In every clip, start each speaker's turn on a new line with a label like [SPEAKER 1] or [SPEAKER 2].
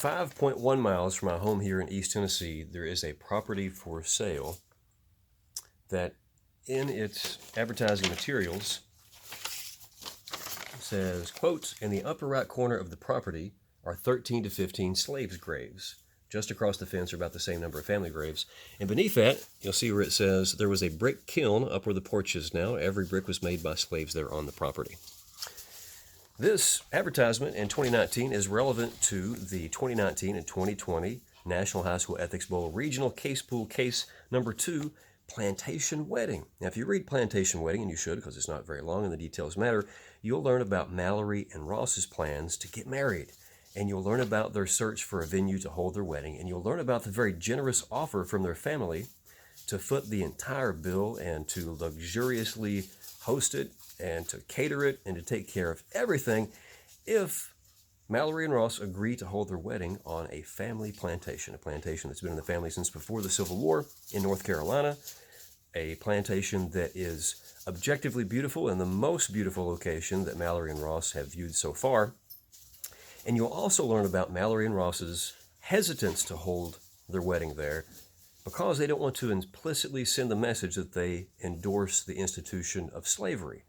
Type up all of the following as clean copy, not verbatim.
[SPEAKER 1] 5.1 miles from my home here in East Tennessee, there is a property for sale that in its advertising materials says, quote, in the upper right corner of the property are 13 to 15 slaves' graves. Just across the fence are about the same number of family graves. And beneath that, you'll see where it says there was a brick kiln up where the porch is now. Every brick was made by slaves there on the property. This advertisement in 2019 is relevant to the 2019 and 2020 National High School Ethics Bowl Regional Case Pool Case Number 2, Plantation Wedding. Now, if you read Plantation Wedding, and you should because it's not very long and the details matter, you'll learn about Mallory and Ross's plans to get married. And you'll learn about their search for a venue to hold their wedding. And you'll learn about the very generous offer from their family to foot the entire bill and to luxuriously host it and to cater it and to take care of everything if Mallory and Ross agree to hold their wedding on a family plantation, a plantation that's been in the family since before the Civil War in North Carolina, a plantation that is objectively beautiful and the most beautiful location that Mallory and Ross have viewed so far. And you'll also learn about Mallory and Ross's hesitance to hold their wedding there because they don't want to implicitly send the message that they endorse the institution of slavery.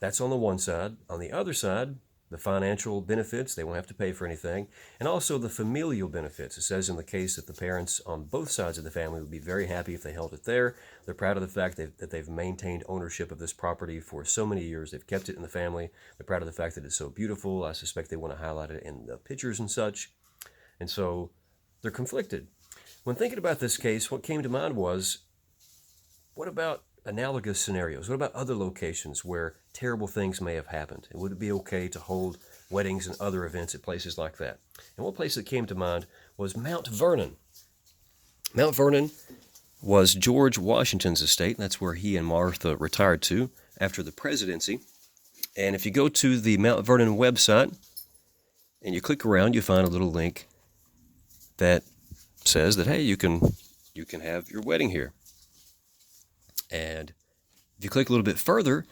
[SPEAKER 1] That's on the one side. On the other side, the financial benefits, they won't have to pay for anything, and also the familial benefits. It says in the case that the parents on both sides of the family would be very happy if they held it there. They're proud of the fact that they've maintained ownership of this property for so many years. They've kept it in the family. They're proud of the fact that it's so beautiful. I suspect they want to highlight it in the pictures and such. And so they're conflicted. When thinking about this case, what came to mind was, what about analogous scenarios? What about other locations where terrible things may have happened? And would it be okay to hold weddings and other events at places like that? And one place that came to mind was Mount Vernon. Mount Vernon was George Washington's estate. That's where he and Martha retired to after the presidency. And if you go to the Mount Vernon website and you click around, you find a little link that says that, hey, you can have your wedding here. And if you click a little bit further,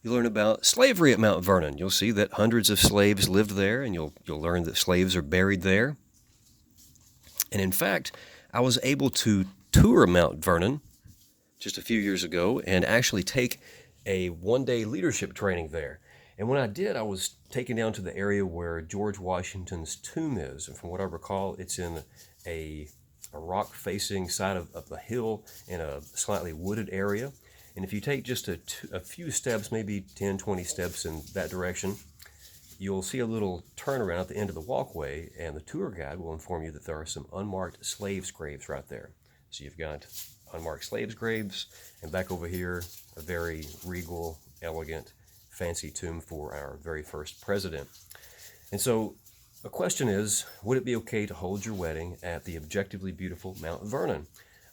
[SPEAKER 1] you learn about slavery at Mount Vernon. You'll see that hundreds of slaves lived there, and you'll learn that slaves are buried there. And in fact, I was able to tour Mount Vernon just a few years ago and actually take a one-day leadership training there. And when I did, I was taken down to the area where George Washington's tomb is. And from what I recall, it's in a rock-facing side of a hill in a slightly wooded area. And if you take just a few steps, maybe 10, 20 steps in that direction, you'll see a little turnaround at the end of the walkway, and the tour guide will inform you that there are some unmarked slaves' graves right there. So you've got unmarked slaves' graves, and back over here, a very regal, elegant, fancy tomb for our very first president. And so the question is, would it be okay to hold your wedding at the objectively beautiful Mount Vernon?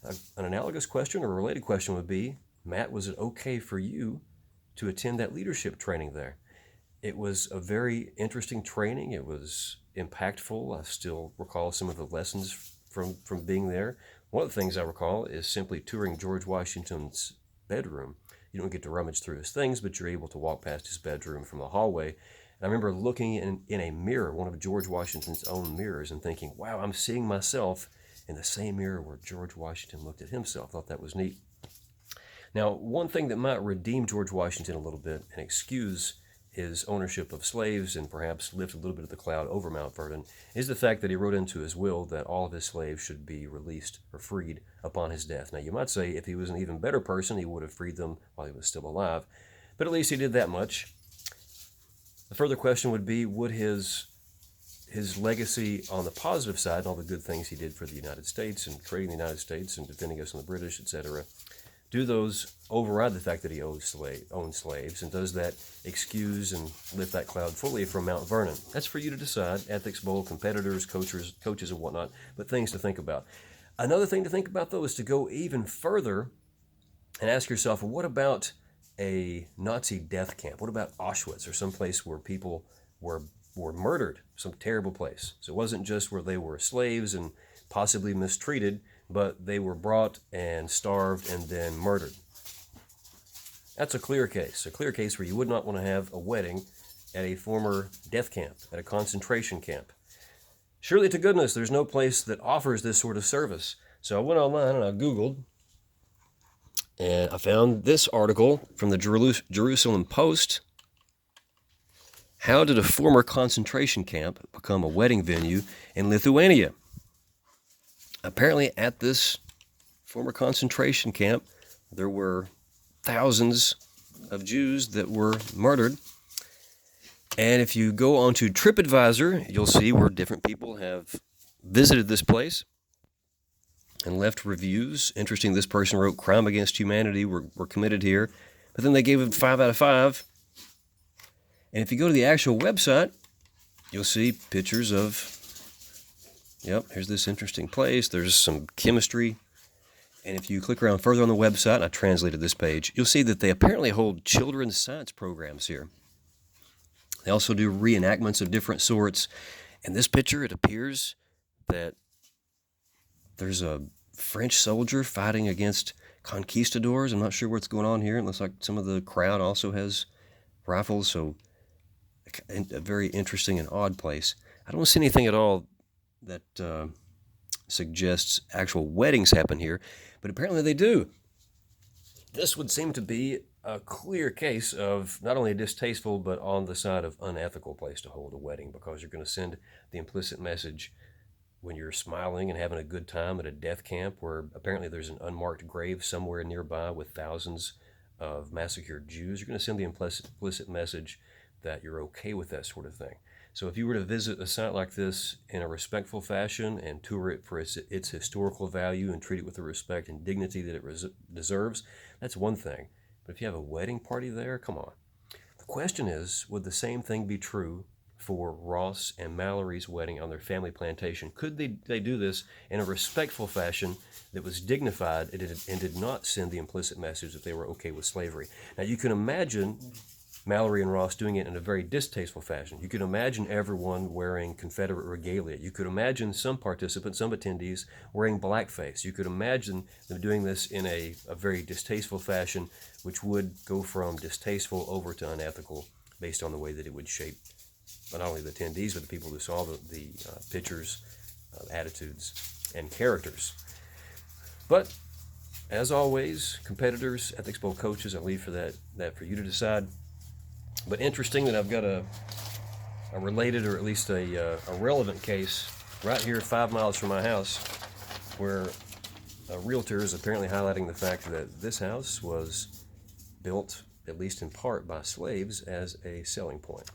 [SPEAKER 1] An analogous question or a related question would be, Matt, was it okay for you to attend that leadership training there? It was a very interesting training. It was impactful. I still recall some of the lessons from being there. One of the things I recall is simply touring George Washington's bedroom. You don't get to rummage through his things, but you're able to walk past his bedroom from the hallway. I remember looking in a mirror, one of George Washington's own mirrors, and thinking, wow, I'm seeing myself in the same mirror where George Washington looked at himself. Thought that was neat. Now, one thing that might redeem George Washington a little bit and excuse his ownership of slaves and perhaps lift a little bit of the cloud over Mount Vernon is the fact that he wrote into his will that all of his slaves should be released or freed upon his death. Now, you might say if he was an even better person, he would have freed them while he was still alive, but at least he did that much. The further question would be, would his legacy on the positive side and all the good things he did for the United States and creating the United States and defending us from the British, etc., do those override the fact that he owned slaves? And does that excuse and lift that cloud fully from Mount Vernon? That's for you to decide, Ethics Bowl competitors, coaches and whatnot, but things to think about. Another thing to think about, though, is to go even further and ask yourself, well, what about a Nazi death camp? What about Auschwitz or some place where people were murdered, some terrible place? So it wasn't just where they were slaves and possibly mistreated, but they were brought and starved and then murdered. That's a clear case where you would not want to have a wedding at a former death camp, at a concentration camp. Surely to goodness, there's no place that offers this sort of service. So I went online and I Googled, and I found this article from the Jerusalem Post. How did a former concentration camp become a wedding venue in Lithuania? Apparently, at this former concentration camp, there were thousands of Jews that were murdered. And if you go onto TripAdvisor, you'll see where different people have visited this place and left reviews. Interesting, this person wrote, "Crime against humanity were committed here," but then they gave it 5 out of 5. And if you go to the actual website, you'll see pictures of, yep, here's this interesting place. There's some chemistry. And if you click around further on the website, and I translated this page, you'll see that they apparently hold children's science programs here. They also do reenactments of different sorts. In this picture, it appears that there's a French soldier fighting against conquistadors. I'm not sure what's going on here. It looks like some of the crowd also has rifles, so a very interesting and odd place. I don't see anything at all that suggests actual weddings happen here, but apparently they do. This would seem to be a clear case of not only a distasteful, but on the side of unethical place to hold a wedding, because you're going to send the implicit message when you're smiling and having a good time at a death camp where apparently there's an unmarked grave somewhere nearby with thousands of massacred Jews. You're going to send the implicit message that you're okay with that sort of thing. So if you were to visit a site like this in a respectful fashion and tour it for its historical value and treat it with the respect and dignity that it deserves, that's one thing. But if you have a wedding party there, come on. The question is, would the same thing be true for Ross and Mallory's wedding on their family plantation? Could they do this in a respectful fashion that was dignified and did not send the implicit message that they were okay with slavery? Now, you can imagine Mallory and Ross doing it in a very distasteful fashion. You could imagine everyone wearing Confederate regalia. You could imagine some participants, some attendees, wearing blackface. You could imagine them doing this in a very distasteful fashion, which would go from distasteful over to unethical based on the way that it would shape not only the attendees, but the people who saw the pictures, attitudes, and characters. But as always, competitors, ethics bowl coaches, I leave for that for you to decide. But interesting that I've got a related, or at least a relevant case right here 5 miles from my house, where a realtor is apparently highlighting the fact that this house was built, at least in part, by slaves as a selling point.